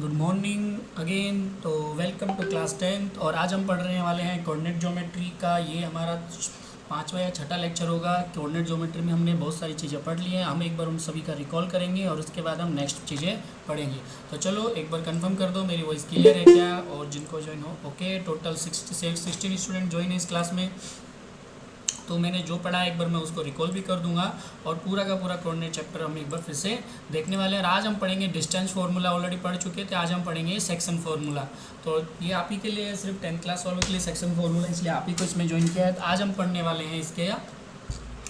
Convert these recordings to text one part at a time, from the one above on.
Good morning again. तो welcome to class 10th और आज हम पढ़ने वाले हैं कोऑर्डिनेट ज्योमेट्री का। ये हमारा पांचवा या छठा लेक्चर होगा। कोऑर्डिनेट ज्योमेट्री में हमने बहुत सारी चीज़ें पढ़ ली हैं, हम एक बार उन सभी का रिकॉल करेंगे और उसके बाद हम नेक्स्ट चीज़ें पढ़ेंगे। तो चलो एक बार कंफर्म कर दो मेरी वॉइस क्लियर है क्या, और जिनको ज्वाइन हो ओके। टोटल 16 स्टूडेंट ज्वाइन है इस क्लास में। तो मैंने जो पढ़ा एक बार मैं उसको रिकॉल भी कर दूंगा और पूरा का पूरा कोऑर्डिनेट चैप्टर हम एक बार फिर से देखने वाले हैं। आज हम पढ़ेंगे डिस्टेंस फार्मूला, ऑलरेडी पढ़ चुके थे। आज हम पढ़ेंगे सेक्शन फार्मूला। तो ये आप ही के लिए, सिर्फ 10th क्लास वालों के लिए सेक्शन फार्मूला, इसलिए आप ही को इसमें ज्वाइन किया है। तो आज हम पढ़ने वाले हैं इसके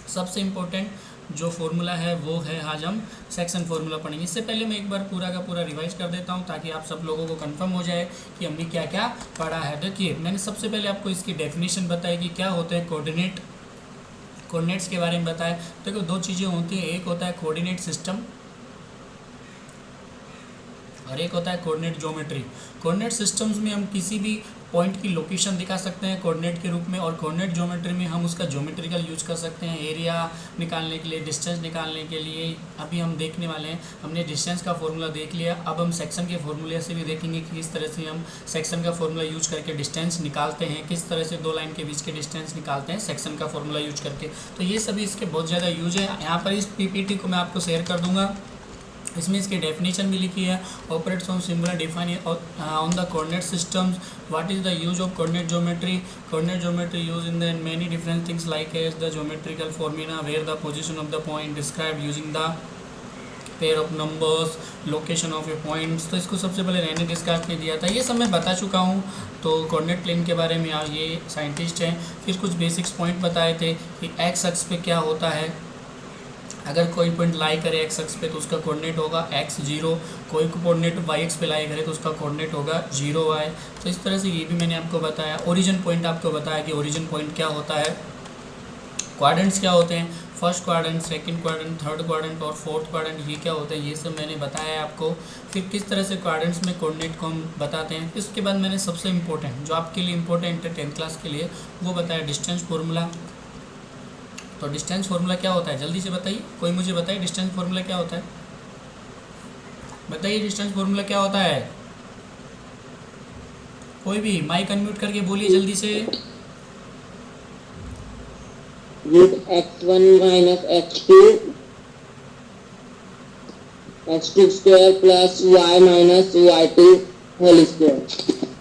सबसे इम्पोर्टेंट जो फार्मूला है वो है, आज हम सेक्शन फार्मूला पढ़ेंगे। इससे पहले मैं एक बार पूरा का पूरा रिवाइज कर देता हूँ ताकि आप सब लोगों को कंफर्म हो जाए कि हमने क्या क्या पढ़ा है। देखिए, मैंने सबसे पहले आपको इसकी डेफिनेशन बताई कि क्या होता है कोऑर्डिनेट्स के बारे में बताया। देखो, दो चीज़ें होती हैं, एक होता है कोऑर्डिनेट सिस्टम और एक होता है कोऑर्डिनेट ज्योमेट्री। कोऑर्डिनेट सिस्टम्स में हम किसी भी पॉइंट की लोकेशन दिखा सकते हैं कोऑर्डिनेट के रूप में, और कोऑर्डिनेट ज्योमेट्री में हम उसका ज्योमेट्रिकल यूज कर सकते हैं एरिया निकालने के लिए, डिस्टेंस निकालने के लिए। अभी हम देखने वाले हैं, हमने डिस्टेंस का फॉर्मूला देख लिया, अब हम सेक्शन के फॉर्मूले से भी देखेंगे कि किस तरह से हम सेक्शन का फॉर्मूला यूज करके डिस्टेंस निकालते हैं, किस तरह से दो लाइन के बीच के डिस्टेंस निकालते हैं सेक्शन का फॉर्मूला यूज करके। तो ये सभी इसके बहुत ज़्यादा यूज है। यहाँ पर इस पीपीटी को मैं आपको शेयर कर दूँगा, इसमें इसकी डेफिनेशन भी लिखी है। Operates on similar define on the coordinate systems, what is the use of coordinate geometry use in the many different things like as the geometrical formula where the position of the point describe using the pair of numbers, location of a points. तो इसको सबसे पहले Renee डिस्कार्ट ने दिया था, ये सब मैं बता चुका हूँ। तो कोऑर्डिनेट प्लेन के बारे में ये साइंटिस्ट हैं। फिर कुछ बेसिक्स पॉइंट बताए थे कि एक्स अक्ष पे क्या होता है, अगर कोई पॉइंट लाई करे एक्स अक्ष पे तो उसका कोऑर्डिनेट होगा x0, कोई कोऑर्डिनेट वाई एक्स पे लाई करे तो उसका कोऑर्डिनेट होगा 0y। तो इस तरह से ये भी मैंने आपको बताया। ओरिजिन पॉइंट आपको बताया कि ओरिजिन पॉइंट क्या होता है, क्वाड्रेंट्स क्या होते हैं, first quadrant, second quadrant, third quadrant और फोर्थ क्वाड्रेंट, ये क्या होता है, ये सब मैंने बताया है आपको। फिर किस तरह से क्वाड्रेंट्स में कोऑर्डिनेट को हम बताते हैं। इसके बाद मैंने सबसे इंपॉर्टेंट, जो आपके लिए इंपॉर्टेंट है 10th क्लास के लिए, वो बताया डिस्टेंस फार्मूला। तो डिस्टेंस फार्मूला क्या होता है, जल्दी से बताइए, कोई मुझे बताइए डिस्टेंस फार्मूला क्या होता है। बताइए डिस्टेंस फार्मूला क्या होता है, कोई भी माइक अनम्यूट करके बोलिए जल्दी से। x1 minus x2 square plus y minus y2 whole square।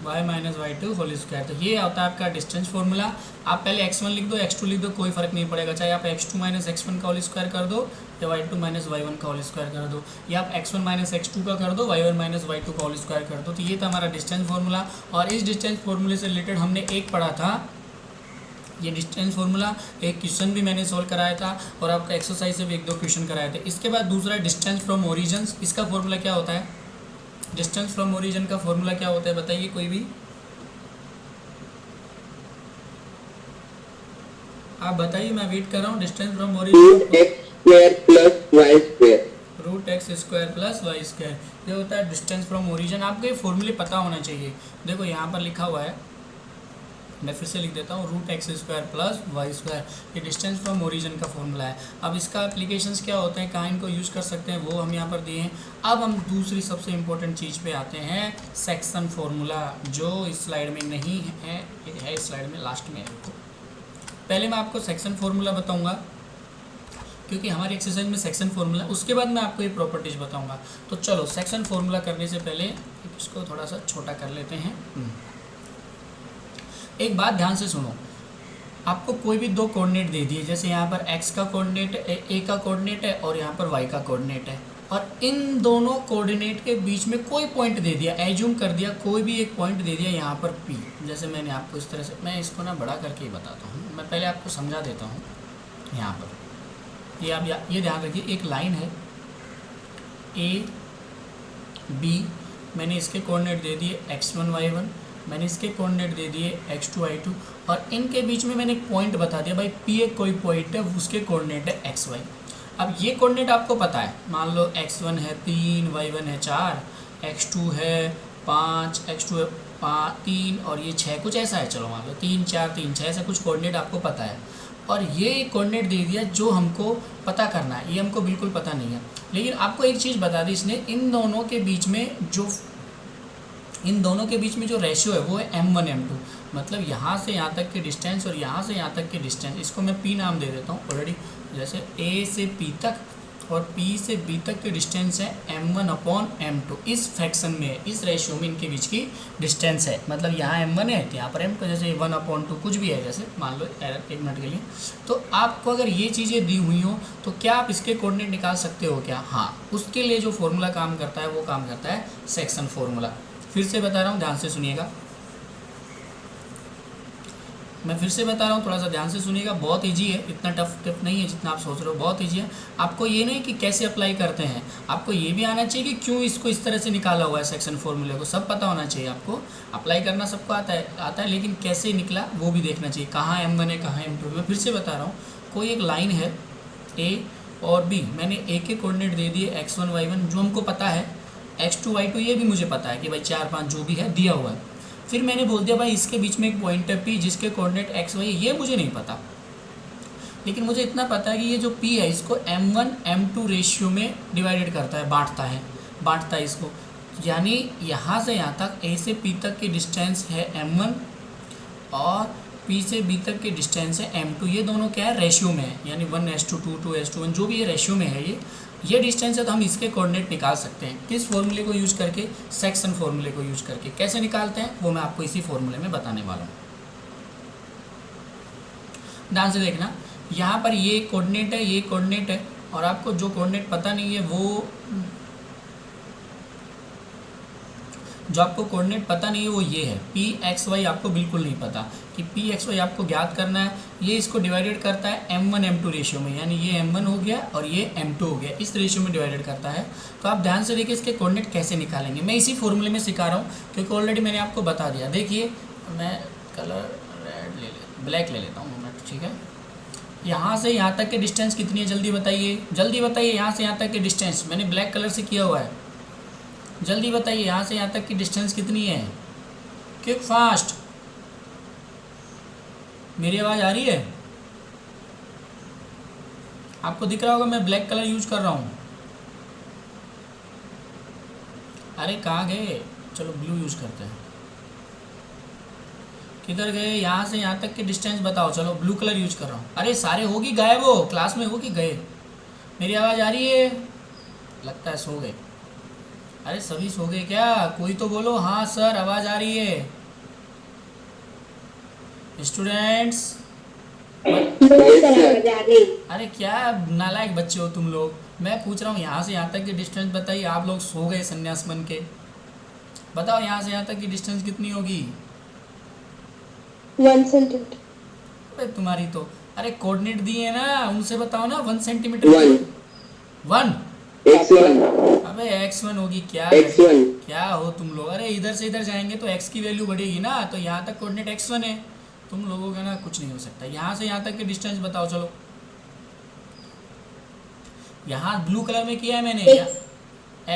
y minus y2 whole square. तो ये होता है आपका डिस्टेंस फार्मूला। आप पहले x1 लिख दो, x2 लिख दो, कोई फर्क नहीं पड़ेगा। चाहे आप x2 माइनस x1 का होल स्क्वायर कर दो या y2 माइनस y1 का होल स्क्वायर कर दो, या आप x1 माइनस x2 का कर दो, y1 माइनस y2 का होल स्क्वायर कर दो। तो ये था हमारा डिस्टेंस फार्मूला। और इस डिस्टेंस फार्मूले से रिलेटेड हमने एक पढ़ा था, ये डिस्टेंस फार्मूला, एक क्वेश्चन भी मैंने सॉल्व कराया था और आपका एक्सरसाइज से भी 1-2 क्वेश्चन कराए थे। इसके बाद दूसरा डिस्टेंस फ्रॉम ओरिजिन। इसका फॉर्मूला क्या होता है, डिस्टेंस फ्रॉम ओरिजिन का फॉर्मूला क्या होता है, बताइए कोई भी, आप बताइए, मैं वेट कर रहा हूँ। Distance from origin root X square plus Y square, ये होता है डिस्टेंस फ्रॉम ओरिजिन। आपको ये फॉर्मूले पता होना चाहिए। देखो यहाँ पर लिखा हुआ है, मैं फिर से लिख देता हूँ, root X square plus Y square, ये डिस्टेंस फ्रॉम ओरिजिन का फॉर्मूला है। अब इसका एप्लीकेशंस क्या होते हैं, कहाँ इनको यूज़ कर सकते हैं, वो हम यहाँ पर दिए हैं। अब हम दूसरी सबसे इम्पोर्टेंट चीज़ पे आते हैं, सेक्शन फार्मूला, जो इस स्लाइड में नहीं है, इस स्लाइड में लास्ट में है। पहले मैं आपको सेक्शन फार्मूला बताऊँगा क्योंकि हमारी एक्सरसाइज में सेक्शन फार्मूला, उसके बाद मैं आपको ये प्रॉपर्टीज बताऊँगा। तो चलो सेक्शन फार्मूला करने से पहले इसको थोड़ा सा छोटा कर लेते हैं। एक बात ध्यान से सुनो, आपको कोई भी दो कोऑर्डिनेट दे दिए, जैसे यहाँ पर x का कोऑर्डिनेट a का कोऑर्डिनेट है और यहाँ पर y का कोऑर्डिनेट है, और इन दोनों कोऑर्डिनेट के बीच में कोई पॉइंट दे दिया, एज्यूम कर दिया कोई भी एक पॉइंट दे दिया यहाँ पर P। जैसे मैंने आपको इस तरह से, मैं इसको ना बड़ा करके ही बताता हूँ, मैं पहले आपको समझा देता हूँ। यहाँ पर ये आप ये ध्यान रखिए, एक लाइन है A B, मैंने इसके कोऑर्डिनेट दे दिए x1 y1, मैंने इसके कोऑर्डिनेट दे दिए x2 y2, और इनके बीच में मैंने एक पॉइंट बता दिया, भाई P एक कोई पॉइंट है, उसके कोऑर्डिनेट है xy। अब ये कोऑर्डिनेट आपको पता है, मान लो x1 है 3, y1 है 4, x2 है 5, x2 है 3 और ये 6, कुछ ऐसा है। चलो मान लो 3 4 3 6, ऐसा कुछ कोऑर्डिनेट आपको पता है। और ये कोऑर्डिनेट दे दिया जो हमको पता करना है, ये हमको बिल्कुल पता नहीं है। लेकिन आपको एक चीज़ बता दी इसने, इन दोनों के बीच में जो इन दोनों के बीच में जो रेशियो है वो है m1 m2, मतलब यहाँ से यहाँ तक के डिस्टेंस और यहाँ से यहाँ तक के डिस्टेंस, इसको मैं p नाम दे देता हूँ ऑलरेडी। जैसे a से p तक और p से b तक के डिस्टेंस है m1/m2, इस फ्रैक्शन में, इस रेशियो में इनके बीच की डिस्टेंस है। मतलब यहाँ m1 है तो यहाँ पर m2, जैसे 1/2 कुछ भी है, जैसे मान लो एक मिनट के लिए। तो आपको अगर ये चीज़ें दी हुई हो तो क्या आप इसके कोऑर्डिनेट निकाल सकते हो क्या? हाँ, उसके लिए जो फॉर्मूला काम करता है वो काम करता है सेक्शन फॉर्मूला। फिर से बता रहा हूँ, ध्यान से सुनिएगा, मैं फिर से बता रहा हूँ, थोड़ा सा ध्यान से सुनिएगा। बहुत इजी है, इतना टफ नहीं है जितना आप सोच रहे हो, बहुत इजी है। आपको ये नहीं कि कैसे अप्लाई करते हैं, आपको ये भी आना चाहिए कि क्यों इसको इस तरह से निकाला हुआ है सेक्शन फॉर्मूले को, सब पता होना चाहिए आपको। अप्लाई करना सबको आता है, लेकिन कैसे निकला वो भी देखना चाहिए, कहाँ m1 है कहाँ m2। मैं फिर से बता रहा हूँ, कोई एक लाइन है a और b, मैंने a के कोऑर्डिनेट दे दिए x1 y1 जो हमको पता है, x2 y2 ये भी मुझे पता है कि भाई 4 5 जो भी है दिया हुआ है। फिर मैंने बोल दिया भाई इसके बीच में एक पॉइंट है P जिसके कोऑर्डिनेट x y, ये मुझे नहीं पता, लेकिन मुझे इतना पता है कि ये जो P है इसको m1 m2 रेशियो में डिवाइडेड करता है, बांटता है इसको। यानी यहाँ से यहाँ तक A से P तक की डिस्टेंस है m1 और P से B तक की डिस्टेंस है m2, ये दोनों क्या है, रेशियो में है, यानी 1:2 2:1 जो भी ये रेशियो में है, ये डिस्टेंस है। तो हम इसके कोऑर्डिनेट निकाल सकते हैं किस फॉर्मूले को यूज करके, सेक्शन फॉर्मूले को यूज करके। कैसे निकालते हैं वो मैं आपको इसी फॉर्मूले में बताने वाला हूँ। ध्यान से देखना, यहाँ पर ये कोऑर्डिनेट है, ये कोऑर्डिनेट है, और आपको जो कोऑर्डिनेट पता नहीं है वो, जो आपको कोऑर्डिनेट पता नहीं है वो ये है पी एक्स वाई, आपको बिल्कुल नहीं पता कि पी एक्स वाई आपको ज्ञात करना है। ये इसको डिवाइडेड करता है m1 m2 रेशियो में, यानी ये m1 हो गया और ये m2 हो गया, इस रेशियो में डिवाइडेड करता है। तो आप ध्यान से देखिए इसके कोऑर्डिनेट कैसे निकालेंगे, मैं इसी फॉर्मूले में सिखा रहा हूँ क्योंकि ऑलरेडी मैंने आपको बता दिया। देखिए मैं कलर रेड ब्लैक ले लेता हूँ, ठीक है। यहाँ से यहाँ तक के डिस्टेंस कितनी है जल्दी बताइए, जल्दी बताइए, यहाँ से यहाँ तक के डिस्टेंस मैंने ब्लैक कलर से किया हुआ है, जल्दी बताइए यहाँ से यहाँ तक की डिस्टेंस कितनी है, क्विक फास्ट। मेरी आवाज़ आ रही है? आपको दिख रहा होगा मैं ब्लैक कलर यूज कर रहा हूँ। अरे कहाँ गए, चलो ब्लू यूज करते हैं। किधर गए, यहाँ से यहाँ तक की डिस्टेंस बताओ, चलो ब्लू कलर यूज कर रहा हूँ। अरे सारे हो गई गायब हो, क्लास में हो कि गए? मेरी आवाज़ आ रही है? लगता है सो गए। अरे सभी सो गए क्या? कोई तो बोलो हाँ सर आवाज़ आ रही है। स्टूडेंट्स, अरे क्या नालायक बच्चे हो तुम लोग। मैं पूछ रहा हूँ यहाँ से यहाँ तक की डिस्टेंस बताइए, आप लोग सो गए संन्यास बन के। बताओ यहाँ से यहाँ तक की डिस्टेंस कितनी होगी? 1 सेंटीमीटर। अरे तुम्हारी तो, अरे कोऑर्डिनेट दिए ना उनसे बताओ ना, 1 सेंटीमीटर। 1 x1, अबे x1 होगी क्या? x1, क्या हो तुम लोग? अरे इधर से इधर जाएंगे तो x की वैल्यू बढ़ेगी ना, तो यहाँ तक कोऑर्डिनेट x1 है, तुम लोगों का ना कुछ नहीं हो सकता। यहाँ से यहाँ तक की डिस्टेंस बताओ, चलो यहाँ ब्लू कलर में किया है मैंने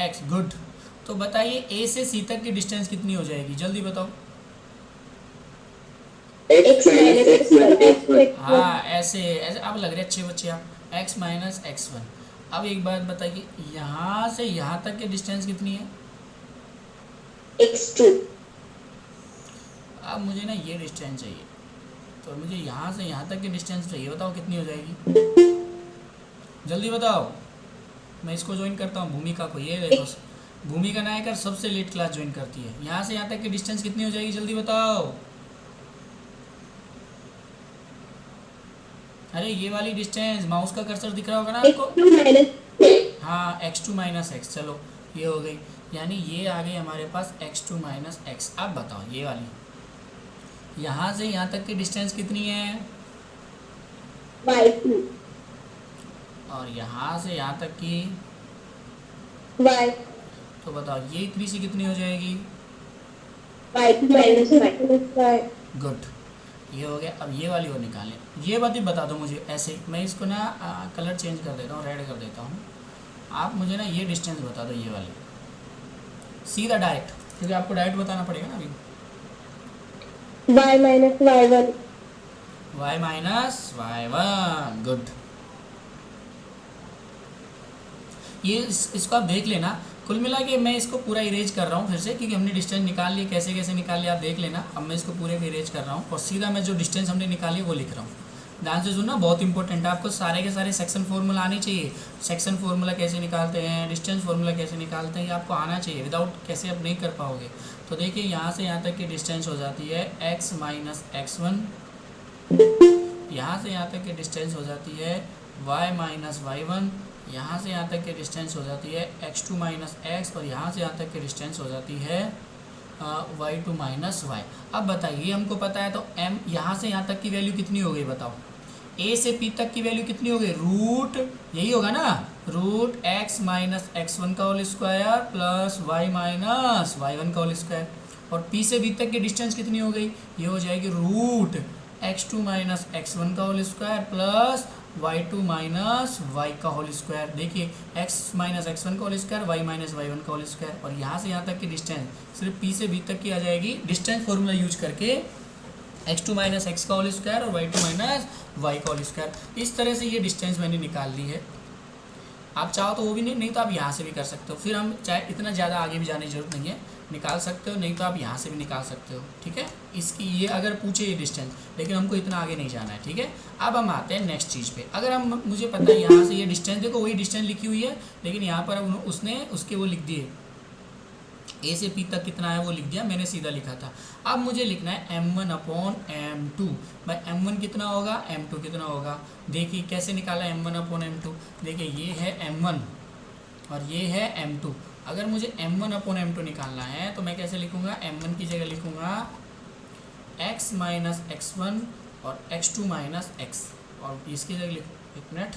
x, गुड। तो बताइए a से c तक की डिस्टेंस कितनी हो जाएगी, जल्दी बताओ। x minus x1, x1। हाँ ऐसे ऐसे आप लग रहे अच्छे बच्चे आप, x माइनस x1। अब एक बात बताइए, यहाँ से यहाँ तक की डिस्टेंस कितनी है? x2। अब मुझे ना ये डिस्टेंस चाहिए, तो मुझे यहाँ से यहाँ तक की डिस्टेंस चाहिए, बताओ कितनी हो जाएगी, जल्दी बताओ। मैं इसको ज्वाइन करता हूँ भूमिका को, ये देखो भूमिका नायकर सबसे लेट क्लास ज्वाइन करती है। यहाँ से यहाँ तक की डिस्टेंस कितनी हो जाएगी, जल्दी बताओ। अरे ये वाली डिस्टेंस, माउस का कर्सर दिख रहा होगा ना आपको? x2 minus हाँ x2 माइनस एक्स, चलो ये हो गई, यानी ये आ गई हमारे पास x2 माइनस एक्स। अब बताओ ये वाली, यहाँ से यहाँ तक की डिस्टेंस कितनी है? y2। और यहाँ से यहाँ तक की y, तो बताओ ये इतनी सी कितनी हो जाएगी? y2 minus y। गुड, ये हो गया। अब ये वाली और निकालें, ये बात भी बता दो मुझे ऐसे। मैं इसको ना कलर चेंज कर देता हूँ, रेड कर देता हूँ। आप मुझे ना ये डिस्टेंस बता दो, ये वाली सीधा डायरेक्ट, क्योंकि आपको डायरेक्ट बताना पड़ेगा ना अभी। y minus y1। y minus y1, good. ये इसको आप देख लेना, कुल मिला के मैं इसको पूरा इरेज कर रहा हूँ फिर से, क्योंकि हमने डिस्टेंस निकाल लिए, कैसे कैसे निकाल लिया आप देख लेना। अब मैं इसको पूरे को इरेज कर रहा हूँ और सीधा मैं जो डिस्टेंस हमने निकाली वो लिख रहा हूँ। ध्यान से सुनना, बहुत इंपॉर्टेंट है, आपको सारे के सारे सेक्शन फार्मूला आने चाहिए। सेक्शन फार्मूला कैसे निकालते हैं, डिस्टेंस फार्मूला कैसे निकालते हैं, ये आपको आना चाहिए, विदाउट कैसे आप नहीं कर पाओगे। तो देखिए यहाँ से यहाँ तक की डिस्टेंस हो जाती है x माइनस x1, यहाँ से यहाँ तक की डिस्टेंस हो जाती है y माइनस y1, यहाँ से यहाँ तक की डिस्टेंस हो जाती है x2 माइनस x, और यहाँ से यहाँ तक की डिस्टेंस हो जाती है y2 माइनस y। अब बताइए, हमको पता है तो m यहाँ से यहाँ तक की वैल्यू कितनी हो गई बताओ, a से p तक की वैल्यू कितनी हो गई, रूट यही होगा ना, रूट x माइनस x1 का whole square plus y minus y1 का होल स्क्वायर। और p से b तक की डिस्टेंस कितनी हो गई, ये हो जाएगी रूट x2 माइनस x1 का whole square plus y2 minus y का होल स्क्वायर। देखिए x माइनस x1 का whole square, y minus y1 का होल स्क्वायर, और यहाँ से यहाँ तक की डिस्टेंस सिर्फ p से b तक की आ जाएगी डिस्टेंस फॉर्मूला यूज करके, x2 माइनस x का होल स्क्वायर और y2 माइनस y का होल स्क्वायर। इस तरह से ये डिस्टेंस मैंने निकाल ली है। आप चाहो तो वो भी नहीं तो आप यहाँ से भी कर सकते हो, फिर हम चाहे इतना ज़्यादा आगे भी जाने की जरूरत नहीं है, निकाल सकते हो, नहीं तो आप यहाँ से भी निकाल सकते हो। ठीक है, इसकी ये अगर पूछे ये डिस्टेंस, लेकिन हमको इतना आगे नहीं जाना है। ठीक है, अब हम आते हैं नेक्स्ट चीज़ पे। अगर हम मुझे पता है यहाँ से ये डिस्टेंस, देखो वही डिस्टेंस लिखी हुई है, लेकिन यहाँ पर उसने उसके वो लिख दिए, ए से पी तक कितना है वो लिख दिया, मैंने सीधा लिखा था। अब मुझे लिखना है m1 अपॉन m2। भाई m1 कितना होगा, m2 कितना होगा, देखिए कैसे निकाला m1 अपॉन m2। देखिए ये है m1 और ये है m2। अगर मुझे m1 अपॉन m2 निकालना है तो मैं कैसे लिखूँगा, m1 की जगह लिखूँगा x माइनस x1 और x2 माइनस x, और इसकी जगह लिखूँ, एक मिनट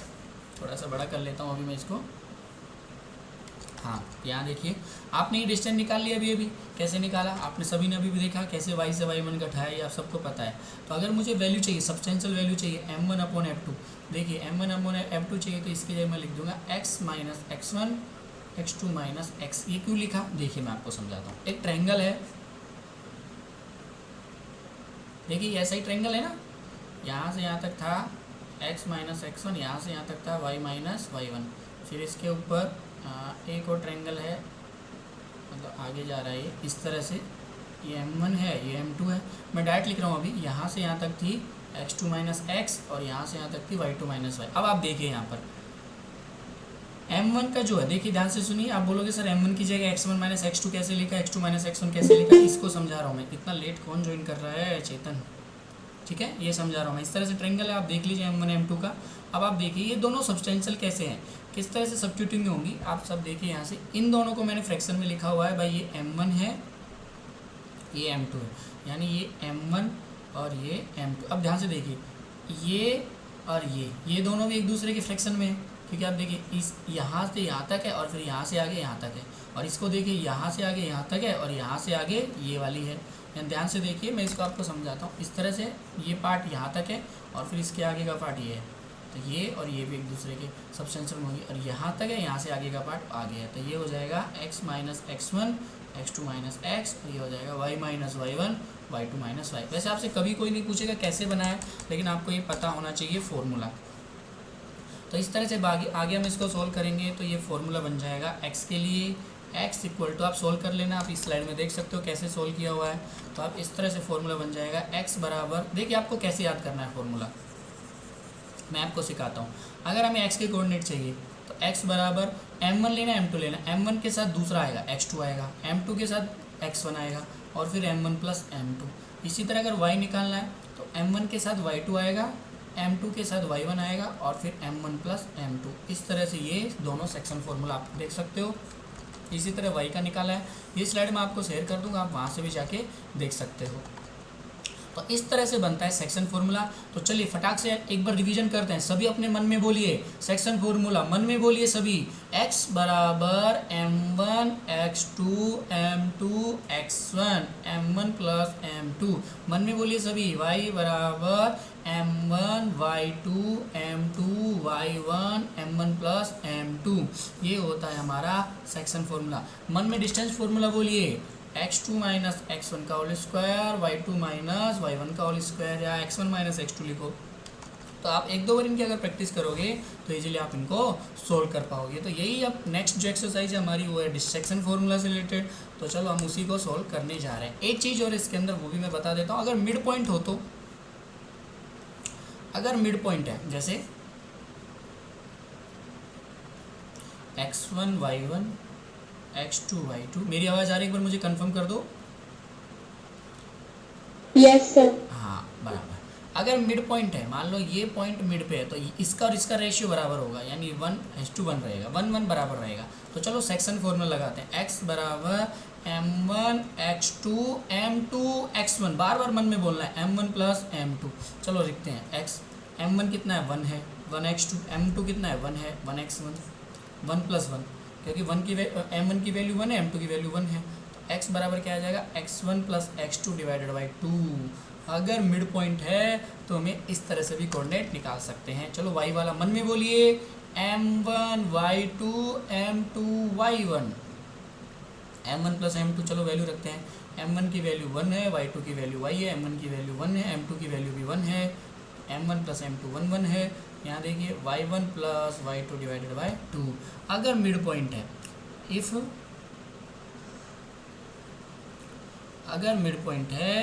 थोड़ा सा बड़ा कर लेता हूँ अभी मैं इसको। हाँ, यहाँ देखिए आपने ये डिस्टेंस निकाल लिया अभी कैसे निकाला, आपने सभी ने अभी भी देखा कैसे y से y1 घटाया, ये आप सबको पता है। तो अगर मुझे वैल्यू चाहिए, सब्सटेंशियल वैल्यू चाहिए m1 अपॉन f2, देखिए m1 अपॉन f2 चाहिए तो इसकी जगह मैं लिख दूंगा x minus x1 x2 minus x। ये क्यों लिखा, देखिए मैं आपको समझाता हूँ। एक ट्रायंगल है, देखिए ऐसा ही ट्रायंगल है ना, यहाँ से यहाँ तक था x माइनस x1, यहाँ से यहाँ तक था y माइनस y1, फिर इसके ऊपर एक और ट्रायंगल है, मतलब आगे जा रहा है ये इस तरह से, ये m1 है ये m2 है। मैं डायरेक्ट लिख रहा हूँ अभी, यहाँ से यहाँ तक थी x2 माइनस x और यहाँ से यहाँ तक थी y2 माइनस y। अब आप देखिए यहाँ पर m1 का जो है, देखिए ध्यान से सुनिए, आप बोलोगे सर m1 की जगह x1 माइनस x2 कैसे लिखा, x2 माइनस x1 कैसे लिखा, इसको समझा रहा हूँ मैं। इतना लेट कौन ज्वाइन कर रहा है, चेतन, ठीक है, ये समझा रहा हूँ मैं। इस तरह से ट्रायंगल है, आप देख लीजिए m1 m2 का। अब आप देखिए ये दोनों सब्सटेंशियल कैसे हैं, किस तरह से सब्स्टिट्यूटिंग होंगी, आप सब देखिए यहाँ से। इन दोनों को मैंने फ्रैक्शन में लिखा हुआ है, भाई ये m1 है ये m2 है, यानी ये m1 और ये m2। अब ध्यान से देखिए ये और ये दोनों भी एक दूसरे के फ्रैक्शन में है, क्योंकि आप देखिए इस यहाँ से यहाँ तक है और फिर यहाँ से आगे यहाँ तक है, और इसको देखिए यहाँ से आगे यहाँ तक है और यहाँ से आगे ये वाली है। ध्यान से देखिए, मैं इसको आपको समझाता हूँ। इस तरह से ये पार्ट यहाँ तक है और फिर इसके आगे का पार्ट ये है, तो ये और ये भी एक दूसरे के सब्सटेंशियल होंगे, और यहाँ तक है, यहाँ से आगे का पार्ट आगे है, तो ये हो जाएगा x minus x1 x2 minus x, और ये हो जाएगा y minus y1 y2 minus y। वैसे आपसे कभी कोई नहीं पूछेगा कैसे बनाया, लेकिन आपको ये पता होना चाहिए फॉर्मूला। तो इस तरह से आगे हम इसको सोल्व करेंगे तो ये फॉर्मूला बन जाएगा x के लिए, x इक्वल टू, आप सोल्व कर लेना, आप इस स्लाइड में देख सकते हो कैसे सोल्व किया हुआ है। तो आप इस तरह से फॉर्मूला बन जाएगा x बराबर, देखिए आपको कैसे याद करना है फॉर्मूला, मैं आपको सिखाता हूँ। अगर हमें x के कोऑर्डिनेट चाहिए तो x बराबर m1 लेना m2 लेना, m1 के साथ दूसरा आएगा x2 आएगा, m2 के साथ x1 आएगा और फिर m1 प्लस m2। इसी तरह अगर y निकालना है तो m1 के साथ y2 आएगा, m2 के साथ y1 आएगा और फिर m1 प्लस m2। इस तरह से ये दोनों सेक्शन फॉर्मूला आप देख सकते हो। इसी तरह y का निकाला है, ये स्लाइड मैं आपको शेयर कर दूंगा, आप वहाँ से भी जाके देख सकते हो। तो इस तरह से बनता है सेक्शन फॉर्मूला। तो चलिए फटाक से एक बार रिवीजन करते हैं, सभी अपने मन में बोलिए सेक्शन फॉर्मूला, मन में बोलिए सभी। x बराबर m1 x2 m2 x1 m1 plus m2, मन में बोलिए सभी। y बराबर m1 y2 m2 y1 m1 plus m2, ये होता है हमारा सेक्शन फॉर्मूला। मन में डिस्टेंस फॉर्मूला बोलिए, x2 माइनस x1 का whole square y2 minus y1 का होल स्क्वायर, या x1 माइनस x2 लिखो। तो तो आप एक दो बार इनकी अगर प्रैक्टिस करोगे तो इजीली आप इनको सोल्व कर पाओगे। तो यही अब नेक्स्ट जो एक्सरसाइज है हमारी वो है डिस्ट्रैक्शन फॉर्मूला से रिलेटेड। तो चलो हम उसी को सोल्व करने जा रहे हैं। एक चीज़ और इसके अंदर वो भी मैं बता देता हूँ, अगर मिड पॉइंट हो तो, अगर मिड पॉइंट है जैसे x1 y1 x2 y2, मेरी आवाज़ आ रही है, एक बार मुझे कंफर्म कर दो। Yes sir. हाँ बराबर। अगर मिड पॉइंट है, मान लो ये पॉइंट मिड पे है, तो इसका और इसका रेशियो बराबर होगा, यानी 1:1 रहेगा, 1:1 बराबर रहेगा। तो चलो सेक्शन फॉर्मूला लगाते हैं, x बराबर m1 x2 m2 x1, बार बार मन में बोलना है, m1 प्लस m2। चलो लिखते हैं x, m1 कितना है 1 है, 1x2, m2 कितना है 1 है, 1x1, 1 + 1, क्योंकि m1 की वैल्यू 1 है, m2 की वैल्यू 1 है। तो x बराबर क्या आ जाएगा, x1 + x2 / 2। अगर मिड पॉइंट है तो हमें इस तरह से भी कोऑर्डिनेट निकाल सकते हैं। चलो y वाला मन में बोलिए, m1 y2 m2 y1, m1 + m2, चलो वैल्यू रखते हैं, m1 की वैल्यू 1 है, y2 की वैल्यू y है, m1 की वैल्यू 1 है, m2 की वैल्यू भी 1 है, m1 + m2 1 1 है। यहाँ देखिए y1 + y2 / 2। अगर मिड पॉइंट है, इफ़ अगर मिड पॉइंट है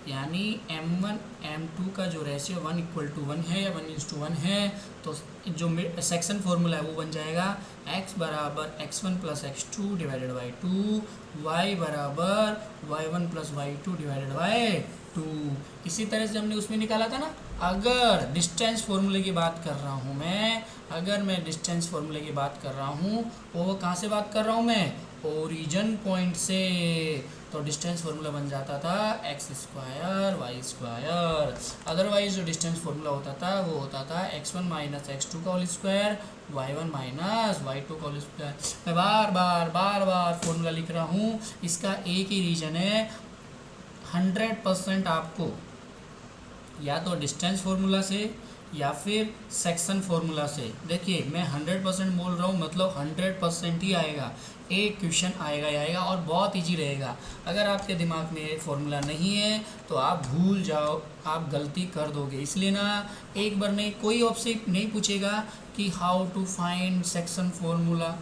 यानी m1 m2 का जो रेशियो 1:1 है या 1:1 है, तो जो सेक्शन फॉर्मूला है वो बन जाएगा x बराबर x1 + x2 / 2, y बराबर y1 + y2 / 2। इसी तरह से हमने उसमें निकाला था ना, अगर डिस्टेंस फॉर्मूले की बात कर रहा हूँ मैं, अगर मैं डिस्टेंस फॉर्मूले की बात कर रहा हूँ, वो कहाँ से बात कर रहा हूँ मैं, ओरिजिन पॉइंट से। तो डिस्टेंस फार्मूला बन जाता था x² y²। अदरवाइज जो डिस्टेंस फार्मूला होता था वो होता था x1 - x2 का होल स्क्वायर, y1 - y2 का होल स्क्वायर। मैं बार बार फार्मूला लिख रहा हूँ, इसका एक ही रीज़न है, 100% आपको या तो डिस्टेंस फार्मूला से या फिर सेक्शन फार्मूला से, देखिए मैं 100% बोल रहा हूँ, मतलब 100% ही आएगा, एक क्वेश्चन आएगा ही आएगा और बहुत इजी रहेगा। अगर आपके दिमाग में ये फार्मूला नहीं है तो आप भूल जाओ, आप गलती कर दोगे। इसलिए ना एक बार नहीं, कोई आपसे नहीं पूछेगा कि how to find section formula,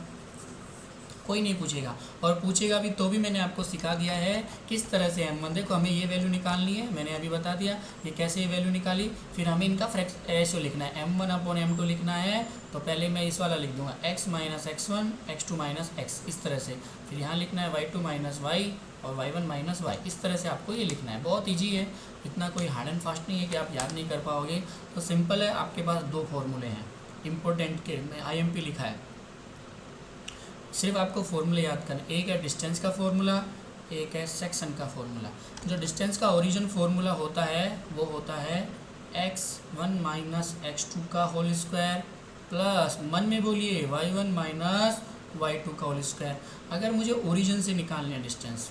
कोई नहीं पूछेगा, और पूछेगा भी तो भी मैंने आपको सिखा दिया है किस तरह से m1, देखो हमें ये वैल्यू निकालनी है, मैंने अभी बता दिया ये कैसे ये वैल्यू निकाली। फिर हमें इनका रेशियो लिखना है, m1/m2 लिखना है, तो पहले मैं इस वाला लिख दूंगा x - x1 x2 - x, इस तरह से। फिर यहाँ लिखना है y2 - y और y1 - y, इस तरह से आपको ये लिखना है। बहुत ईजी है, इतना कोई हार्ड एंड फास्ट नहीं है कि आप याद नहीं कर पाओगे। तो सिंपल है, आपके पास दो फॉर्मूले हैं इंपॉर्टेंट के, मैं IMP लिखा है, सिर्फ आपको फॉर्मूले याद करना, एक है डिस्टेंस का फॉर्मूला, एक है सेक्शन का फॉर्मूला। जो डिस्टेंस का ओरिजिन फॉर्मूला होता है वो होता है x1 - x2 का होल स्क्वायर प्लस, मन में बोलिए, y1 - y2 का होल स्क्वायर। अगर मुझे ओरिजिन से निकालना है डिस्टेंस,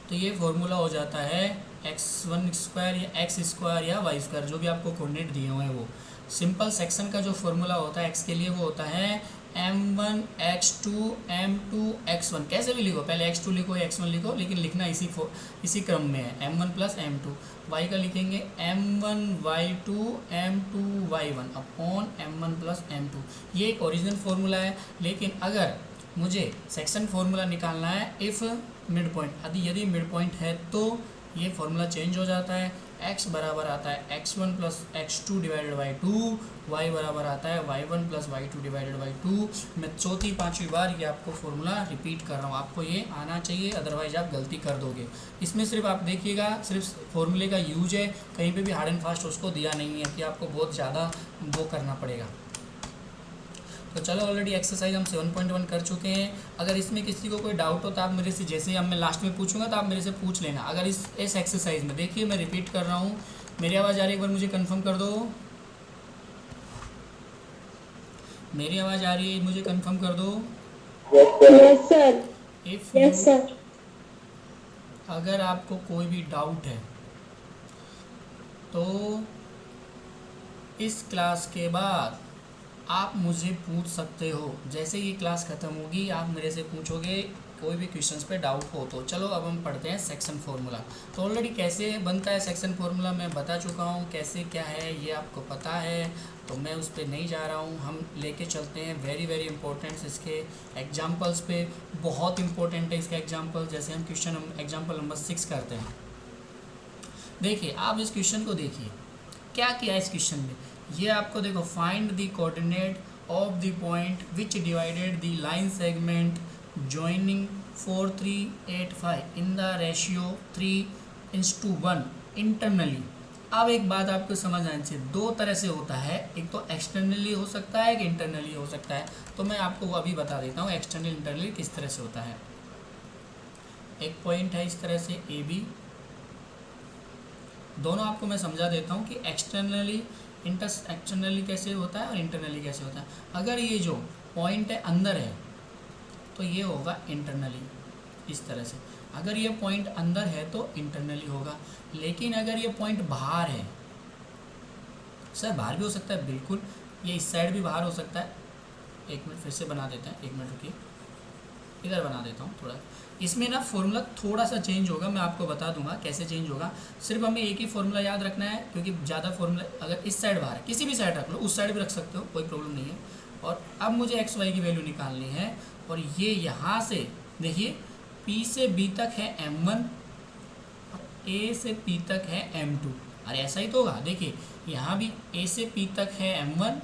तो ये फॉर्मूला हो जाता है x1² या x² या y², जो भी आपको कोऑर्डिनेट दिए हुए हैं वो। सिंपल सेक्शन का जो फॉर्मूला होता है x के लिए वो होता है m1 x2 m2 x1, कैसे भी लिखो, पहले x2 लिखो या x1 लिखो, लेकिन लिखना इसी क्रम में है, m1 + m2। y का लिखेंगे m1 y2 m2 y1 upon m1 + m2। ये एक ओरिजिनल फार्मूला है, लेकिन अगर मुझे सेक्शन फार्मूला निकालना है इफ़ मिड पॉइंट, यदि मिड पॉइंट है तो ये फार्मूला चेंज हो जाता है, x बराबर आता है x1 + x2 / 2, y बराबर आता है y1 + y2 / 2। मैं चौथी पांचवी बार ये आपको फार्मूला रिपीट कर रहा हूँ, आपको ये आना चाहिए, अदरवाइज आप गलती कर दोगे। इसमें सिर्फ आप देखिएगा, सिर्फ फार्मूले का यूज है, कहीं पे भी हार्ड एंड फास्ट उसको दिया नहीं है कि आपको बहुत ज़्यादा वो करना पड़ेगा। तो चलो ऑलरेडी एक्सरसाइज हम 7.1 कर चुके हैं। अगर इसमें किसी को कोई डाउट हो तो आप मेरे से, जैसे अब मैं लास्ट में पूछूंगा तो आप मेरे से पूछ लेना। अगर इस एक्सरसाइज में देखिए मैं रिपीट कर रहा हूँ, मेरी आवाज़ आ रही है, एक बार मुझे कंफर्म कर दो, मेरी आवाज़ आ रही है, मुझे कंफर्म कर दो। Yes sir. Yes sir. अगर आपको कोई भी डाउट है तो इस क्लास के बाद आप मुझे पूछ सकते हो। जैसे ये क्लास ख़त्म होगी आप मेरे से पूछोगे कोई भी क्वेश्चंस पे डाउट हो तो। चलो अब हम पढ़ते हैं सेक्शन फार्मूला। तो ऑलरेडी कैसे बनता है सेक्शन फार्मूला मैं बता चुका हूँ, कैसे क्या है ये आपको पता है, तो मैं उस पर नहीं जा रहा हूँ। हम लेके चलते हैं वेरी वेरी इंपॉर्टेंट इसके एग्जाम्पल्स पे। बहुत इंपॉर्टेंट है इसका एग्जाम्पल। जैसे हम क्वेश्चन एग्जाम्पल नंबर 6 करते हैं। देखिए आप इस क्वेश्चन को देखिए, क्या किया इस क्वेश्चन में। ये आपको देखो, find the coordinate of the point which divided the line segment joining 4 3 8 5 in the ratio 3:1 internally. अब एक बात आपको समझ आनी चाहिए, दो तरह से होता है, एक तो एक्सटर्नली हो सकता है, एक इंटरनली हो सकता है। तो मैं आपको अभी बता देता हूँ एक्सटर्नल इंटरनली किस तरह से होता है। एक पॉइंट है इस तरह से ए बी, दोनों आपको मैं समझा देता हूँ कि एक्सटर्नली कैसे होता है और इंटरनली कैसे होता है। अगर ये जो पॉइंट है अंदर है तो ये होगा इंटरनली इस तरह से। अगर ये पॉइंट अंदर है तो इंटरनली होगा। लेकिन अगर ये पॉइंट बाहर है, सर बाहर भी हो सकता है बिल्कुल, ये इस साइड भी बाहर हो सकता है। एक मिनट फिर से बना देते हैं, एक मिनट रुकिए, इधर बना देता हूँ थोड़ा। इसमें ना फॉर्मूला थोड़ा सा चेंज होगा, मैं आपको बता दूंगा कैसे चेंज होगा। सिर्फ हमें एक ही फॉर्मूला याद रखना है, क्योंकि ज़्यादा फॉर्मूला अगर इस साइड बाहर है, किसी भी साइड रख लो, उस साइड भी रख सकते हो, कोई प्रॉब्लम नहीं है। और अब मुझे एक्स वाई की वैल्यू निकालनी है, और ये यहाँ से देखिए P से B तक है M1 और A से P तक है M2। अरे ऐसा ही तो होगा, देखिए यहाँ भी A से P तक है M1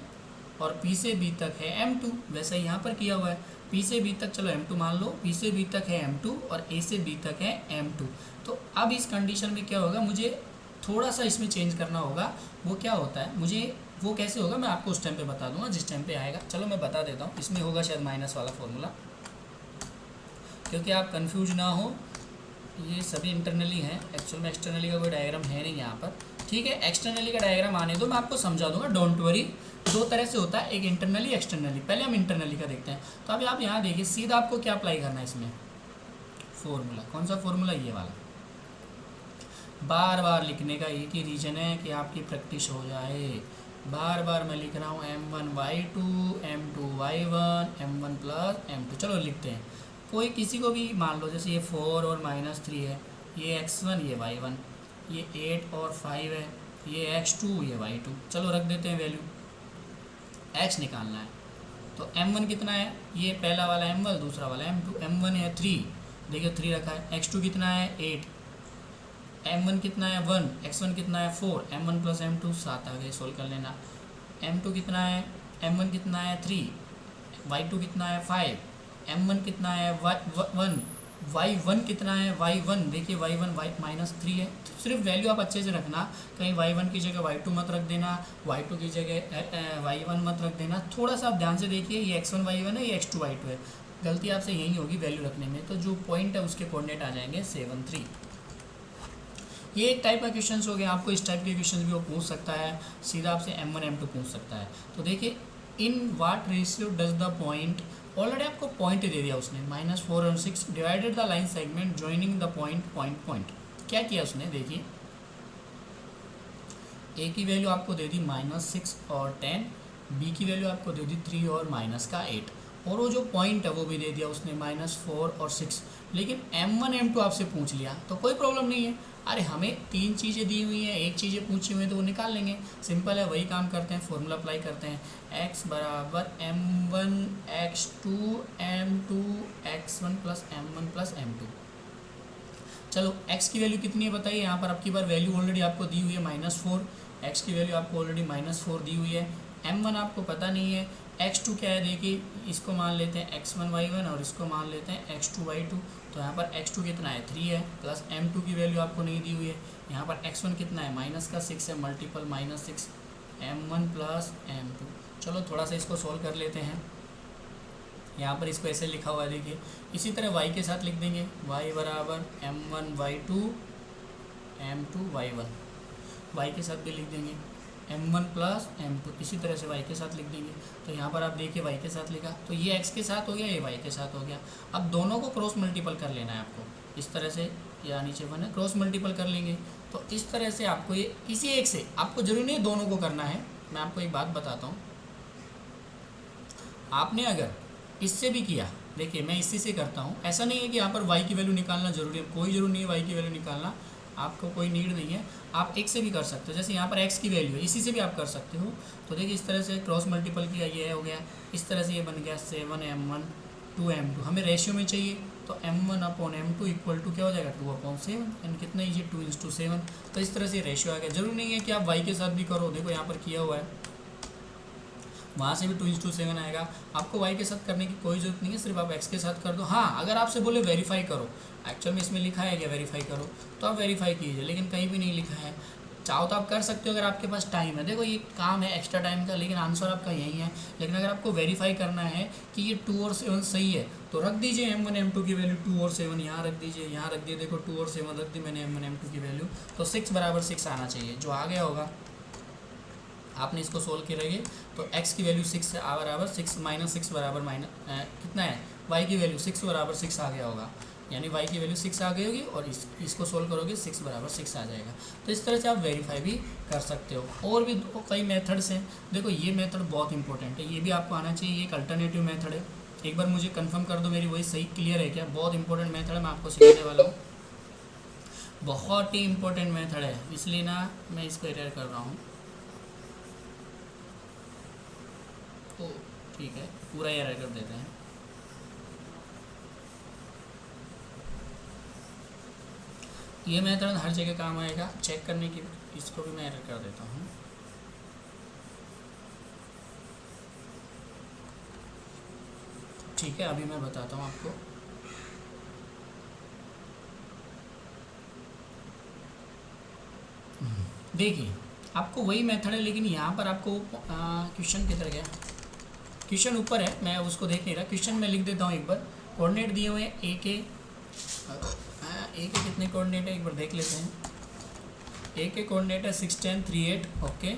और P से B तक है M2, वैसा यहाँ पर किया हुआ है। P से B तक चलो M2 मान लो, P से B तक है M2 और A से B तक है M2। तो अब इस कंडीशन में क्या होगा, मुझे थोड़ा सा इसमें चेंज करना होगा। वो क्या होता है, मुझे वो कैसे होगा मैं आपको उस टाइम पे बता दूंगा जिस टाइम पे आएगा। चलो मैं बता देता हूँ, इसमें होगा शायद माइनस वाला फॉर्मूला, क्योंकि आप कंफ्यूज ना हो। ये सभी इंटरनली हैं, एक्चुअल में एक्सटर्नली का कोई डायग्राम है नहीं यहाँ पर, ठीक है। एक्सटर्नली का डायग्राम आने दो, मैं आपको समझा दूंगा, डोंट वरी। दो तरह से होता है, एक इंटरनली एक्सटर्नली। पहले हम इंटरनली का देखते हैं। तो अभी आप यहाँ देखिए, सीधा आपको क्या अप्लाई करना है इसमें, फॉर्मूला। कौन सा फॉर्मूला, ये वाला। बार बार लिखने का एक ही रीज़न है कि आपकी प्रैक्टिस हो जाए। बार बार मैं लिख रहा हूँ M1Y2 M2Y1 M1 plus M2। चलो लिखते हैं, कोई किसी को भी मान लो, जैसे ये 4 और -3 है, ये x1 ये y1, ये 8 और 5 है, ये x2 ये y2। चलो रख देते हैं वैल्यू, x निकालना है। तो M1 कितना है, ये पहला वाला M1, दूसरा वाला M2। M1 है 3, देखिए 3 रखा है। x2 कितना है 8, M1 कितना है 1, x1 कितना है 4, M1 प्लस M2 7 आ गए, सोल्व कर लेना। M2 कितना है, M1 कितना है 3, y2 कितना है 5, M1 कितना है 1, y1 कितना है y1, देखिए y1 -3 है। तो सिर्फ वैल्यू आप अच्छे से रखना, कहीं y1 की जगह y2 मत रख देना, y2 की जगह y1 मत रख देना। थोड़ा सा आप ध्यान से देखिए, ये x1 y1 है, ये x2 y2 है। गलती आपसे यही होगी वैल्यू रखने में। तो जो पॉइंट है उसके कोऑर्डिनेट आ जाएंगे 7 3। ये एक टाइप का क्वेश्चन हो गया। आपको इस टाइप के क्वेश्चन भी वो पूछ सकता है, सीधा आपसे M1 M2 पूछ सकता है। तो देखिए, in what ratio does the point, already आपको पॉइंट दे दिया उसने, -4 और 6 divided the line segment joining the point. क्या किया उसने, देखिए A की वैल्यू आपको दे दी -6 और 10, B की वैल्यू आपको दे दी 3 और -8, और वो जो पॉइंट है वो भी दे दिया उसने -4 और 6। लेकिन M1 M2 आपसे पूछ लिया तो कोई प्रॉब्लम नहीं है। अरे हमें 3 चीज़ें दी हुई हैं, एक चीज़ें पूछी हुई हैं, तो वो निकाल लेंगे, सिंपल है। वही काम करते हैं, फॉर्मूला अप्लाई करते हैं। x बराबर M1 x2 M2 x1 plus M1 plus M2। चलो x की वैल्यू कितनी है बताइए। यहाँ पर आपकी बार वैल्यू ऑलरेडी आपको दी हुई है -4, x की वैल्यू आपको ऑलरेडी -4 दी हुई है। M1 आपको पता नहीं है, x2 क्या है, देखिए इसको मान लेते हैं x1 y1 और इसको मान लेते हैं x2 y2। तो यहाँ पर x2 कितना है 3 है, प्लस M2 की वैल्यू आपको नहीं दी हुई है। यहाँ पर x1 कितना है -6 है, मल्टीपल -6 M1 प्लस M2। चलो थोड़ा सा इसको सॉल्व कर लेते हैं। यहाँ पर इसको ऐसे लिखा हुआ है, देखिए इसी तरह y के साथ लिख देंगे, y बराबर M1 y2 M2 y1, y के साथ भी लिख देंगे M1 प्लस M2, इसी तरह से y के साथ लिख देंगे। तो यहाँ पर आप देखिए y के साथ लिखा, तो ये x के साथ हो गया, ये y के साथ हो गया। अब दोनों को क्रॉस मल्टीपल कर लेना है आपको, इस तरह से, या नीचे 1 है, क्रॉस मल्टीपल कर लेंगे। तो इस तरह से आपको ये किसी एक से, आपको जरूरी नहीं दोनों को करना है। मैं आपको एक बात बताता हूँ, आपने अगर इससे भी किया देखिए मैं इसी से करता हूँ, ऐसा नहीं है कि यहाँ पर y की वैल्यू निकालना जरूरी है, कोई ज़रूरी नहीं है y की वैल्यू निकालना, आपको कोई नीड नहीं है, आप एक से भी कर सकते हो। जैसे यहाँ पर x की वैल्यू है, इसी से भी आप कर सकते हो। तो देखिए इस तरह से क्रॉस मल्टीपल किया, ये हो गया, इस तरह से ये बन गया 7m1 2m2। हमें रेशियो में चाहिए तो m1/m2 इक्वल टू क्या हो जाएगा 2/7, यानी कितना ये 2:7। तो इस तरह से रेशियो आ गया। जरूरी नहीं है कि आप y के साथ भी करो, देखो यहाँ पर किया हुआ है, वहाँ से भी 2:7 आएगा। आपको y के साथ करने की कोई ज़रूरत नहीं है, सिर्फ आप x के साथ कर दो। हाँ, अगर आपसे बोले वेरीफाई करो, एक्चुअल में इसमें लिखा है क्या वेरीफाई करो, तो आप वेरीफाई कीजिए, लेकिन कहीं भी नहीं लिखा है। चाहो तो आप कर सकते हो अगर आपके पास टाइम है। देखो ये काम है एक्स्ट्रा टाइम का, लेकिन आंसर आपका यही है। लेकिन अगर आपको वेरीफाई करना है कि ये 2 और 7 सही है, तो रख दीजिए m1 m2 की वैल्यू 2 और 7 यहाँ रख दीजिए, यहाँ रख दिए, देखो 2 और 7 रख दी मैंने m1 m2 की वैल्यू, तो 6 = 6 आना चाहिए। जो आ गया होगा, आपने इसको सोल्व करेंगे तो x की वैल्यू 6 बराबर 6 माइनस 6 बराबर कितना है, y की वैल्यू 6 बराबर 6 आ गया होगा, यानी y की वैल्यू 6 आ गई होगी, और इसको सोल्व करोगे 6 बराबर 6 आ जाएगा। तो इस तरह से आप वेरीफाई भी कर सकते हो। और भी कई मेथड्स हैं। देखो ये मेथड बहुत इंपॉर्टेंट है, ये भी आपको आना चाहिए, ये एक अल्टरनेटिव मेथड है। एक बार मुझे कंफर्म कर दो मेरी वही सही क्लियर है क्या। बहुत इंपॉर्टेंट मेथड है, मैं आपको सिखाने वाला हूँ, बहुत ही इंपॉर्टेंट मेथड है, इसलिए ना मैं इसको एरर कर रहा हूँ। तो ठीक है, पूरा एरर कर देते हैं। ये मेथड हर जगह काम आएगा, चेक करने की, इसको भी मैं एरर कर देता हूँ। ठीक है, अभी मैं बताता हूँ आपको। देखिए आपको वही मेथड है, लेकिन यहाँ पर आपको क्वेश्चन किधर गया, क्वेश्चन ऊपर है, मैं उसको देख नहीं रहा। क्वेश्चन में लिख देता हूँ एक बार। कोऑर्डिनेट दिए हुए हैं ए के कितने कोऑर्डिनेट है एक बार देख लेते हैं। ए के कोऑर्डिनेट है 6 10 3 8। ओके,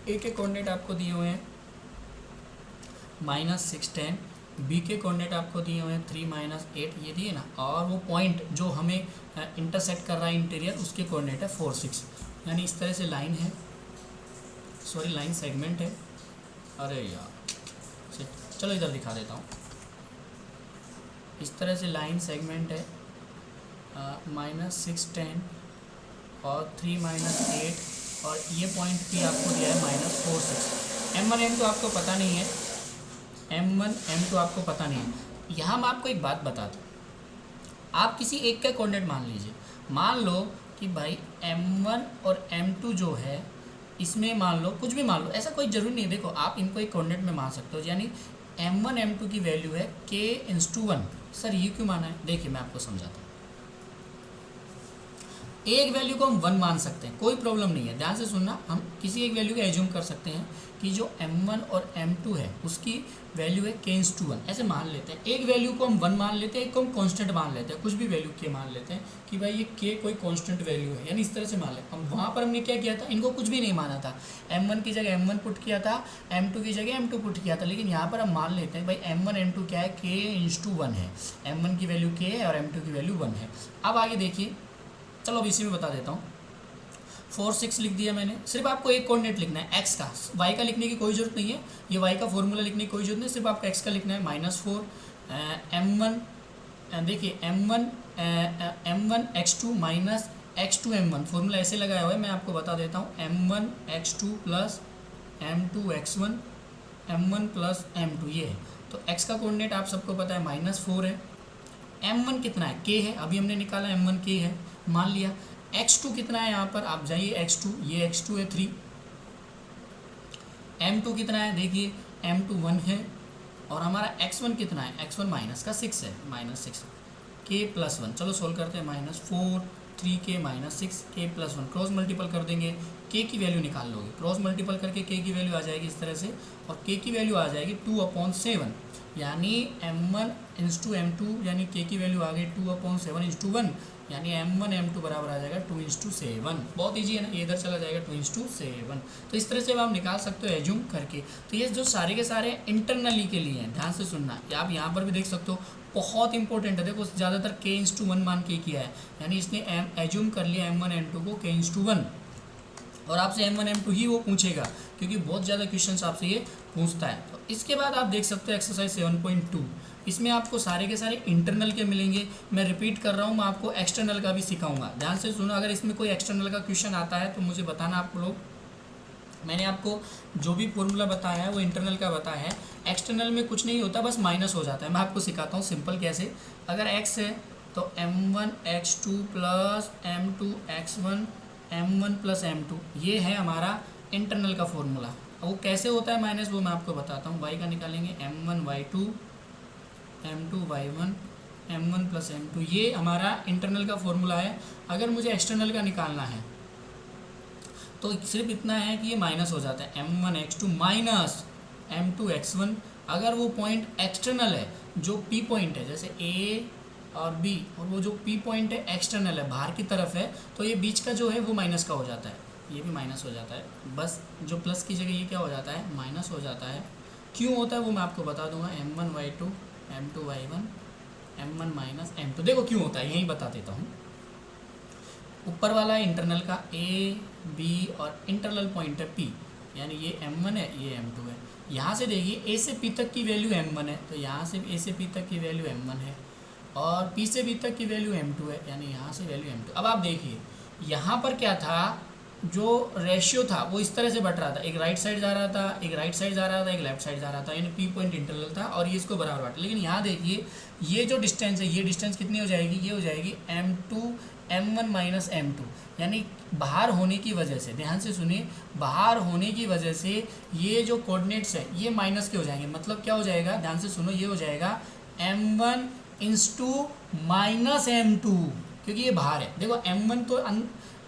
ए के कोऑर्डिनेट आपको दिए हुए हैं -6 10। बी के कोऑर्डिनेट आपको दिए हुए हैं 3 -8, ये दिए ना, और वो पॉइंट जो हमें इंटरसेक्ट कर रहा है इंटीरियर, उसके कोऑर्डिनेट है 4 6। यानी इस तरह से लाइन है, सॉरी लाइन सेगमेंट है, अरे यार चलो इधर दिखा देता हूँ। इस तरह से लाइन सेगमेंट है, -6 10 और 3 -8, और ये पॉइंट भी आपको दिया है -4 6। m1 m2 आपको पता नहीं है, m1 m2 आपको पता नहीं है। यहाँ मैं आपको एक बात बताता हूँ, आप किसी एक का कोऑर्डिनेट मान लीजिए, मान लो कि भाई m1 और m2 जो है, इसमें मान लो कुछ भी मान लो, ऐसा कोई ज़रूरी नहीं है। देखो आप इनको एक कोऑर्डिनेट में मान सकते हो, यानी m1 m2 की वैल्यू है k/1। सर ये क्यों माना है, देखिए मैं आपको समझाता हूँ। एक वैल्यू को हम 1 मान सकते हैं, कोई प्रॉब्लम नहीं है, ध्यान से सुनना। हम किसी एक वैल्यू को एज्यूम कर सकते हैं कि जो m1 और m2 है उसकी वैल्यू है k/1, ऐसे मान लेते हैं। एक वैल्यू को हम 1 मान लेते हैं, एक को हम कांस्टेंट मान लेते हैं, कुछ भी वैल्यू k मान लेते हैं कि भाई ये k कोई कांस्टेंट वैल्यू है, यानी इस तरह से मान लें। हम वहाँ पर हमने क्या किया था, इनको कुछ भी नहीं माना था, m1 की जगह m1 पुट किया था, m2 की जगह m2 पुट किया था। लेकिन यहाँ पर हम मान लेते हैं भाई m1 m2 क्या है, k/1 है, m1 की वैल्यू k है और m2 की वैल्यू 1 है। अब आगे देखिए, चलो अब इसी में बता देता हूँ। 4 6 लिख दिया मैंने, सिर्फ आपको एक कोऑर्डिनेट लिखना है x का, y का लिखने की कोई ज़रूरत नहीं है, ये y का फॉर्मूला लिखने की कोई ज़रूरत नहीं, सिर्फ आपको x का लिखना है -4 m1। देखिए m1 x2 minus x2 m1, formula ऐसे लगाया हुआ है, मैं आपको बता देता हूँ। m1 x2 plus m2 x1 m1 plus m2 ये है। तो x का कोऑर्डिनेट आप सबको पता है -4 है। m1 कितना है, k है, अभी हमने निकाला m1 k है, मान लिया। x2 कितना है, यहाँ पर आप जाइए x2, ये x2 है 3। m2 कितना है, देखिए m2 1 है, और हमारा x1 कितना है, x1 माइनस का 6 है, -6 k+1। चलो सोल्व करते हैं, -4 3k -6 k+1, क्रॉस मल्टीपल कर देंगे, k की वैल्यू निकाल लोगे, क्रॉस मल्टीपल करके k की वैल्यू आ जाएगी इस तरह से, और k की वैल्यू आ जाएगी 2/7, यानी m1 × m2, यानी k की वैल्यू आ गई 2/7 × 1, यानी m1 m2 बराबर आ जाएगा 2:7। बहुत ईजी है ना, ये इधर चला जाएगा 2:7। तो इस तरह से आप निकाल सकते हो एज्यूम करके। तो ये जो सारे के सारे इंटरनली के लिए हैं, ध्यान से सुनना, या आप यहाँ पर भी देख सकते हो, बहुत इंपॉर्टेंट है। देखो ज़्यादातर k/1 मान के किया है, यानी इसने एज्यूम कर लिया m1 m2 को k/1, और आपसे m1 m2 ही वो पूछेगा, क्योंकि बहुत ज़्यादा क्वेश्चन आपसे ये पूछता है। तो इसके बाद आप देख सकते हो एक्सरसाइज 7.2, इसमें आपको सारे के सारे इंटरनल के मिलेंगे। मैं रिपीट कर रहा हूँ, मैं आपको एक्सटर्नल का भी सिखाऊंगा, ध्यान से सुनो। अगर इसमें कोई एक्सटर्नल का क्वेश्चन आता है तो मुझे बताना आप लोग। मैंने आपको जो भी फॉर्मूला बताया है वो इंटरनल का बताया है। एक्सटर्नल में कुछ नहीं होता, बस माइनस हो जाता है। मैं आपको सिखाता हूँ सिंपल कैसे। अगर x है तो m1 x2 plus m2 x1 m1 plus m2, ये है हमारा इंटरनल का फॉर्मूला। वो कैसे होता है माइनस, वो मैं आपको बताता हूँ। y का निकालेंगे m1 y2 m2 y1 m1 plus m2, ये हमारा इंटरनल का फॉर्मूला है। अगर मुझे एक्सटर्नल का निकालना है तो सिर्फ इतना है कि ये माइनस हो जाता है, m1 x2 minus m2 x1। अगर वो पॉइंट एक्सटर्नल है, जो p पॉइंट है, जैसे a और b, और वो जो p पॉइंट है एक्सटर्नल है, बाहर की तरफ है, तो ये बीच का जो है वो माइनस का हो जाता है, ये भी माइनस हो जाता है। बस जो प्लस की जगह ये क्या हो जाता है, माइनस हो जाता है। क्यों होता है वो मैं आपको बता दूंगा। m1 y2 m2 y1 m1 minus m2, देखो क्यों होता है यही बता देता हूँ। ऊपर वाला है इंटरनल का a b और इंटरनल पॉइंट है p, यानी ये m1 है ये m2 है। यहाँ से देखिए a से p तक की वैल्यू m1 है, तो यहाँ से a से p तक की वैल्यू m1 है, और p से b तक की वैल्यू m2 है, यानी यहाँ से वैल्यू m2। अब आप देखिए यहाँ पर क्या था, जो रेशियो था वो इस तरह से बट रहा था, एक राइट साइड जा रहा था, एक राइट साइड जा रहा था, एक लेफ्ट साइड जा रहा था, यानी p पॉइंट इंटरनल था और ये इसको बराबर बांटा। लेकिन यहाँ देखिए ये जो डिस्टेंस है, ये डिस्टेंस कितनी हो जाएगी, ये हो जाएगी m2 m1 माइनस m2, यानी बाहर होने की वजह से, ध्यान से सुनिए, बाहर होने की वजह से ये जो कोऑर्डिनेट्स है ये माइनस के हो जाएंगे। मतलब क्या हो जाएगा, ध्यान से सुनो, ये हो जाएगा m1 इंटू माइनस m2, क्योंकि ये बाहर है। देखो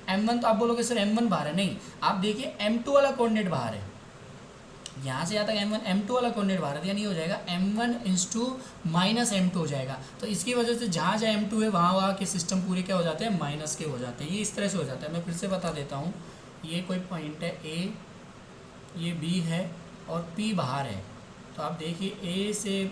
m1 तो आप बोलोगे सर m1 बाहर है, नहीं, आप देखिए m2 वाला कोऑर्डिनेट बाहर है, यहाँ से यहाँ तक m1 m2 वाला कोऑर्डिनेट बाहर है, यानी हो जाएगा m1 इंटू माइनस m2 हो जाएगा। तो इसकी वजह से जहाँ जहाँ m2 है वहाँ के सिस्टम पूरे क्या हो जाते हैं, माइनस के हो जाते हैं। ये इस तरह से हो जाता है। मैं फिर से बता देता हूँ, ये कोई पॉइंट है a, ये b है और p बाहर है, तो आप देखिए a से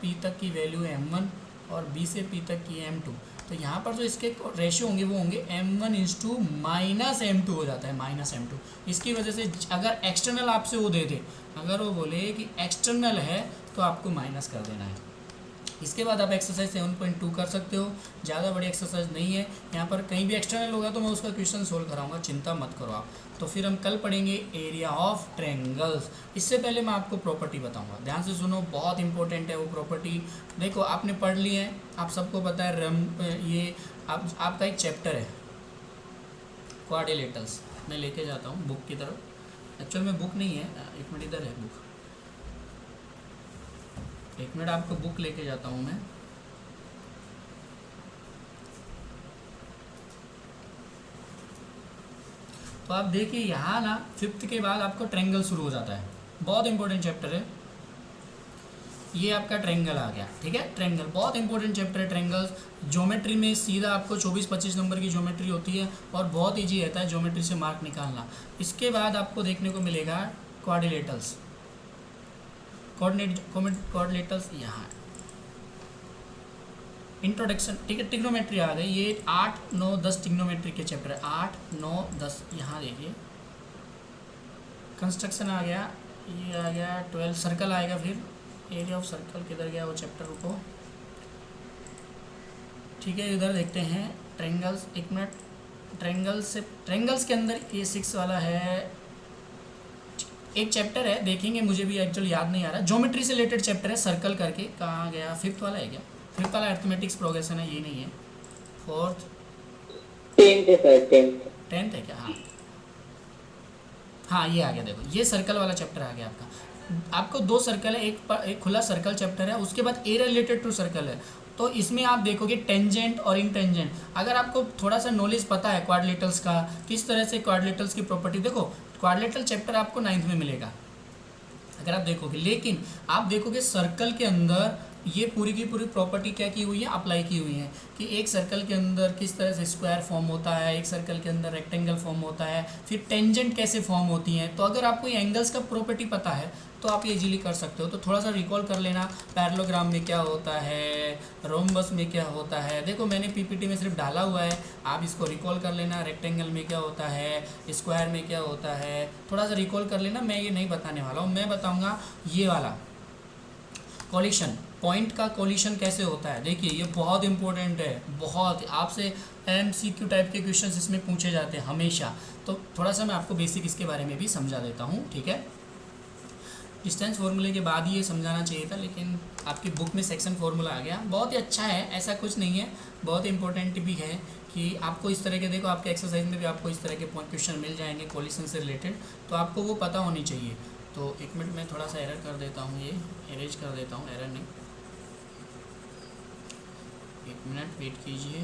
p तक की वैल्यू है m1 और b से p तक की है m2, तो यहाँ पर जो इसके रेशियो होंगे वो होंगे m1 इंटू माइनस m2 हो जाता है, माइनस m2। इसकी वजह से अगर एक्सटर्नल आपसे वो दे दे, अगर वो बोले कि एक्सटर्नल है तो आपको माइनस कर देना है। इसके बाद आप एक्सरसाइज 7.2 कर सकते हो, ज़्यादा बड़ी एक्सरसाइज नहीं है। यहाँ पर कहीं भी एक्सटर्नल होगा तो मैं उसका क्वेश्चन सोल्व कराऊंगा, चिंता मत करो आप। तो फिर हम कल पढ़ेंगे एरिया ऑफ ट्रायंगल्स। इससे पहले मैं आपको प्रॉपर्टी बताऊंगा, ध्यान से सुनो, बहुत इंपॉर्टेंट है वो प्रॉपर्टी। देखो आपने पढ़ ली है, आप सबको पता है ये आपका एक चैप्टर है क्वाड्रिलेटरल्स। मैं लेके जाता हूँ बुक की तरफ, एक्चुअल में बुक नहीं है, एक मिनट इधर है बुक, एक मिनट आपको बुक लेके जाता हूँ मैं। तो आप देखिए यहाँ ना 5th के बाद आपको ट्रायंगल शुरू हो जाता है, बहुत इंपॉर्टेंट चैप्टर है ये। आपका ट्रायंगल आ गया, ठीक है। ट्रायंगल बहुत इंपॉर्टेंट चैप्टर है। ट्रायंगल्स ज्योमेट्री में सीधा आपको 24-25 नंबर की ज्योमेट्री होती है और बहुत ईजी रहता है ज्योमेट्री से मार्क निकालना। इसके बाद आपको देखने को मिलेगा क्वाड्रिलेटरल्स, क्वाड्रिलेटरल्स यहाँ इंट्रोडक्शन, ठीक है। ट्रिग्नोमेट्री आ गई, ये 8, 9, 10 ट्रिग्नोमेट्री के चैप्टर है, 8, 9, 10। यहाँ देखिए कंस्ट्रक्शन आ गया, ये आ गया 12, सर्कल आएगा, फिर एरिया ऑफ सर्कल किधर गया वो चैप्टर को, ठीक है। इधर देखते हैं ट्रायंगल्स, एक मिनट। ट्रायंगल्स के अंदर ये 6 वाला है, एक चैप्टर है, देखेंगे, मुझे भी एक्चुअली याद नहीं आ रहा। ज्योमेट्री से रिलेटेड चैप्टर है, सर्कल करके, कहाँ गया, 5th वाला है क्या, 5th वाला अरिथमेटिक्स प्रोग्रेशन है, ये नहीं है। 4th 10th है सर, 10th है क्या, हाँ ये आ गया। देखो ये सर्कल वाला चैप्टर आ गया आपका। आपको 2 सर्कल है, एक खुला सर्कल चैप्टर है, उसके बाद एरिया रिलेटेड टू सर्कल है। तो इसमें आप देखोगे टेंजेंट और इंटेंजेंट। अगर आपको थोड़ा सा नॉलेज पता है क्वाड्रिलेटरल्स का, किस तरह से क्वाड्रिलेटरल्स की प्रॉपर्टी, देखो क्वाड्रिलेटरल चैप्टर आपको 9th में मिलेगा अगर आप देखोगे, लेकिन आप देखोगे सर्कल के अंदर ये पूरी की पूरी प्रॉपर्टी क्या की हुई है, अप्लाई की हुई है कि एक सर्कल के अंदर किस तरह से स्क्वायर फॉर्म होता है, एक सर्कल के अंदर रेक्टेंगल फॉर्म होता है, फिर टेंजेंट कैसे फॉर्म होती हैं। तो अगर आपको ये एंगल्स का प्रॉपर्टी पता है तो आप ये इजीली कर सकते हो। तो थोड़ा सा रिकॉल कर लेना, पैरेललोग्राम में क्या होता है, रोम्बस में क्या होता है। देखो मैंने पीपीटी में सिर्फ डाला हुआ है, आप इसको रिकॉल कर लेना। रेक्टेंगल में क्या होता है, स्क्वायर में क्या होता है, थोड़ा सा रिकॉल कर लेना। मैं ये नहीं बताने वाला हूँ, मैं बताऊँगा ये वाला कोलिशन, पॉइंट का कोलिशन कैसे होता है, देखिए ये बहुत इंपॉर्टेंट है, बहुत आपसे MCQ टाइप के क्वेश्चंस इसमें पूछे जाते हैं हमेशा। तो थोड़ा सा मैं आपको बेसिक इसके बारे में भी समझा देता हूँ, ठीक है। डिस्टेंस फार्मूले के बाद ही ये समझाना चाहिए था, लेकिन आपकी बुक में सेक्शन फार्मूला आ गया। बहुत ही अच्छा है, ऐसा कुछ नहीं है, बहुत इंपॉर्टेंट भी है कि आपको इस तरह के, देखो आपके एक्सरसाइज में भी आपको इस तरह के क्वेश्चन मिल जाएंगे कोलिशन से रिलेटेड, तो आपको वो पता होनी चाहिए। तो एक मिनट में थोड़ा सा एरर कर देता हूँ, ये एरेज कर देता हूँ, एरर नहीं, एक मिनट वेट कीजिए।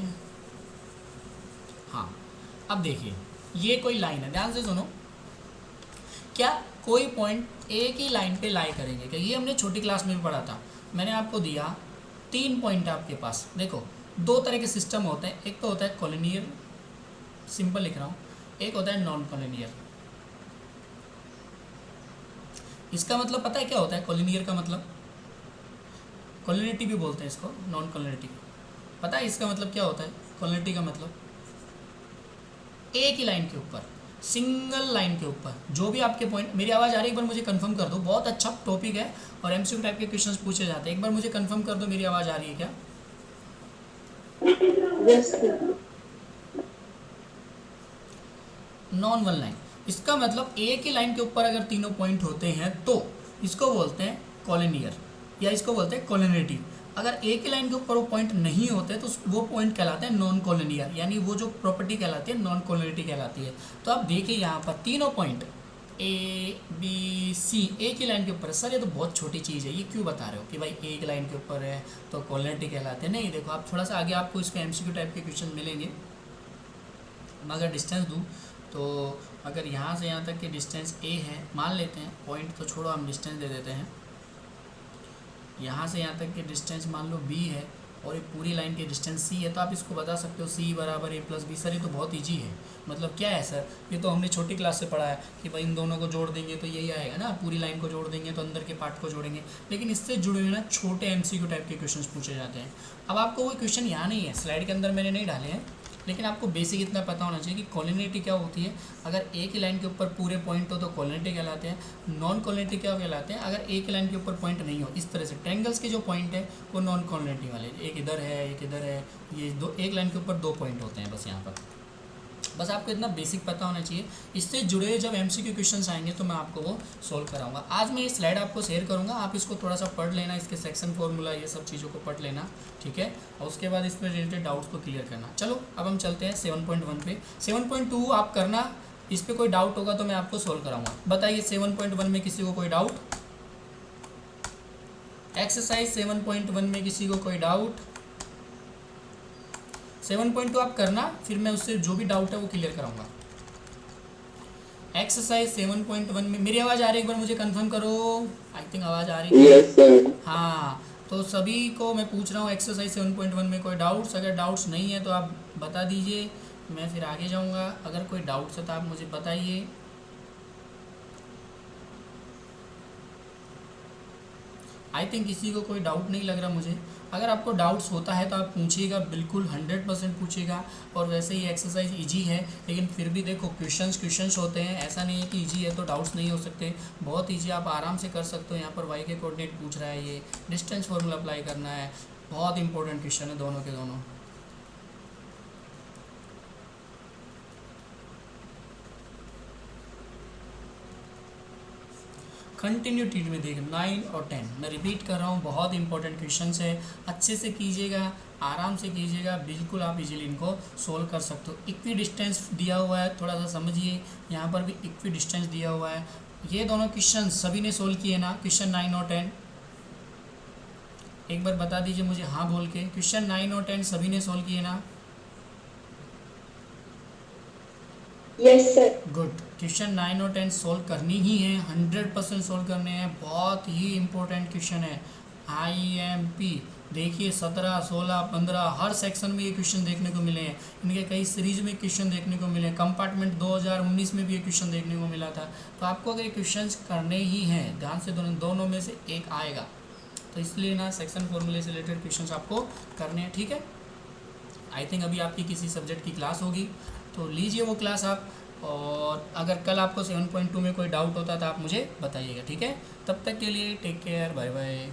हाँ, अब देखिए ये कोई लाइन है, ध्यान से सुनो। क्या कोई पॉइंट एक ही लाइन पे लाई करेंगे क्या? ये हमने छोटी क्लास में भी पढ़ा था। मैंने आपको दिया 3 पॉइंट आपके पास, देखो 2 तरह के सिस्टम होते हैं, एक तो होता है कॉलिनियर, सिंपल लिख रहा हूँ, एक होता है नॉन कॉलिनियर। इसका मतलब पता है क्या होता है कॉलिनियर का मतलब? कॉलिनिटी भी बोलते हैं इसको, नॉन कॉलिनिटी। पता है इसका मतलब क्या होता है? कॉलिनिटी का मतलब एक ही लाइन के ऊपर, सिंगल लाइन के ऊपर जो भी आपके पॉइंट। मेरी आवाज़ आ रही है? एक बार मुझे कंफर्म कर दो, बहुत अच्छा टॉपिक है और MCQ टाइप के क्वेश्चंस पूछे जाते हैं। एक बार मुझे कंफर्म कर दो मेरी आवाज़ आ रही है क्या? नॉन वन लाइन, इसका मतलब एक ही लाइन के ऊपर अगर तीनों पॉइंट होते हैं तो इसको बोलते हैं कॉलिनियर या इसको बोलते हैं कॉलिनिटी। अगर एक ही लाइन के ऊपर वो पॉइंट नहीं होते तो वो पॉइंट कहलाते हैं नॉन कॉलिनियर, यानी वो जो प्रॉपर्टी कहलाती है नॉन कॉलिनिटी कहलाती है। तो आप देखिए यहाँ पर तीनों पॉइंट ABC एक ही लाइन के ऊपर है। सर ये तो बहुत छोटी चीज़ है, ये क्यों बता रहे हो कि भाई एक लाइन के ऊपर है तो कॉलिनिटी कहलाते हैं? नहीं, देखो आप थोड़ा सा आगे आपको इसके MCQ टाइप के क्वेश्चन मिलेंगे। मैं अगर डिस्टेंस दूँ तो अगर यहाँ से यहाँ तक की डिस्टेंस A है, मान लेते हैं, पॉइंट तो छोड़ो हम डिस्टेंस दे देते हैं, यहाँ से यहाँ तक की डिस्टेंस मान लो B है और ये पूरी लाइन की डिस्टेंस C है, तो आप इसको बता सकते हो C बराबर A प्लस B। सर ये तो बहुत ईजी है, मतलब क्या है सर, ये तो हमने छोटी क्लास से पढ़ा है कि भाई इन दोनों को जोड़ देंगे तो यही आएगा ना, पूरी लाइन को जोड़ देंगे तो अंदर के पार्ट को जोड़ेंगे। लेकिन इससे जुड़े हुए ना छोटे MCQ टाइप के क्वेश्चन पूछे जाते हैं। अब आपको वो क्वेश्चन यहाँ नहीं है, स्लाइड के अंदर मैंने नहीं डाले हैं, लेकिन आपको बेसिक इतना पता होना चाहिए कि कॉलिनिटी क्या होती है। अगर एक ही लाइन के ऊपर पूरे पॉइंट हो तो कॉलिनिटी कहलाते हैं। नॉन कॉलिनिटी क्या कहलाते हैं? अगर एक ही लाइन के ऊपर पॉइंट नहीं हो, इस तरह से ट्रायंगल्स के जो पॉइंट है वो नॉन कॉलिनिटी वाले, एक इधर है एक इधर है, ये दो एक लाइन के ऊपर 2 पॉइंट होते हैं बस यहाँ पर। बस आपको इतना बेसिक पता होना चाहिए। इससे जुड़े जब MCQ क्वेश्चंस आएंगे तो मैं आपको वो सोल्व कराऊंगा। आज मैं ये स्लाइड आपको शेयर करूंगा, आप इसको थोड़ा सा पढ़ लेना, इसके सेक्शन फार्मूला ये सब चीज़ों को पढ़ लेना, ठीक है। और उसके बाद इस पर रिलेटेड डाउट्स को क्लियर करना। चलो अब हम चलते हैं 7.1 पे। 7.2 आप करना, इस पर कोई डाउट होगा तो मैं आपको सोल्व कराऊंगा। बताइए 7.1 में किसी को कोई डाउट? एक्सरसाइज 7.1 में किसी को कोई डाउट? 7.2 आप करना, फिर मैं उससे जो भी डाउट है वो क्लियर कराऊंगा। एक्सरसाइज 7.1 में मेरी आवाज़ आ रही है? एक बार मुझे कंफर्म करो। आई थिंक आवाज़ आ रही है। Yes sir. हाँ, तो सभी को मैं पूछ रहा हूँ एक्सरसाइज 7.1 में कोई डाउट्स? अगर डाउट्स नहीं है तो आप बता दीजिए, मैं फिर आगे जाऊँगा। अगर कोई डाउट्स है तो आप मुझे बताइए। आई थिंक किसी को कोई डाउट नहीं लग रहा मुझे। अगर आपको डाउट्स होता है तो आप पूछिएगा, बिल्कुल 100% पूछिएगा। और वैसे ही एक्सरसाइज इजी है, लेकिन फिर भी देखो क्वेश्चंस होते हैं, ऐसा नहीं है कि इजी है तो डाउट्स नहीं हो सकते। बहुत इजी, आप आराम से कर सकते हो। यहाँ पर y के कोऑर्डिनेट पूछ रहा है, ये डिस्टेंस फार्मूला अप्लाई करना है, बहुत इंपॉर्टेंट क्वेश्चन है दोनों के दोनों। कंटिन्यूटी में देख 9 और 10, मैं रिपीट कर रहा हूँ, बहुत इंपॉर्टेंट क्वेश्चन है। अच्छे से कीजिएगा, आराम से कीजिएगा, बिल्कुल आप इजीली इनको सोल्व कर सकते हो। इक्वी डिस्टेंस दिया हुआ है, थोड़ा सा समझिए। यहाँ पर भी इक्वी डिस्टेंस दिया हुआ है। ये दोनों क्वेश्चन सभी ने सोल्व किए ना, क्वेश्चन 9 और 10? एक बार बता दीजिए मुझे हाँ बोल के, क्वेश्चन 9 और 10 सभी ने सोल्व किए ना? Yes sir. गुड। क्वेश्चन 9 और 10 सोल्व करनी ही है, 100% सोल्व करने हैं। बहुत ही इंपॉर्टेंट क्वेश्चन है। IMP देखिए 17, 16, 15 हर सेक्शन में ये क्वेश्चन देखने को मिले हैं। इनके कई सीरीज में क्वेश्चन देखने को मिले हैं। कंपार्टमेंट 2019 में भी ये क्वेश्चन देखने को मिला था। तो आपको अगर ये क्वेश्चन करने ही हैं, ध्यान से दोनों में से एक आएगा, तो इसलिए ना सेक्शन फॉर्मूले से रिलेटेड क्वेश्चन आपको करने हैं, ठीक है। आई थिंक अभी आपकी किसी सब्जेक्ट की क्लास होगी तो लीजिए वो क्लास आप। और अगर कल आपको 7.2 में कोई डाउट होता तो आप मुझे बताइएगा, ठीक है। तब तक के लिए टेक केयर, बाय बाय।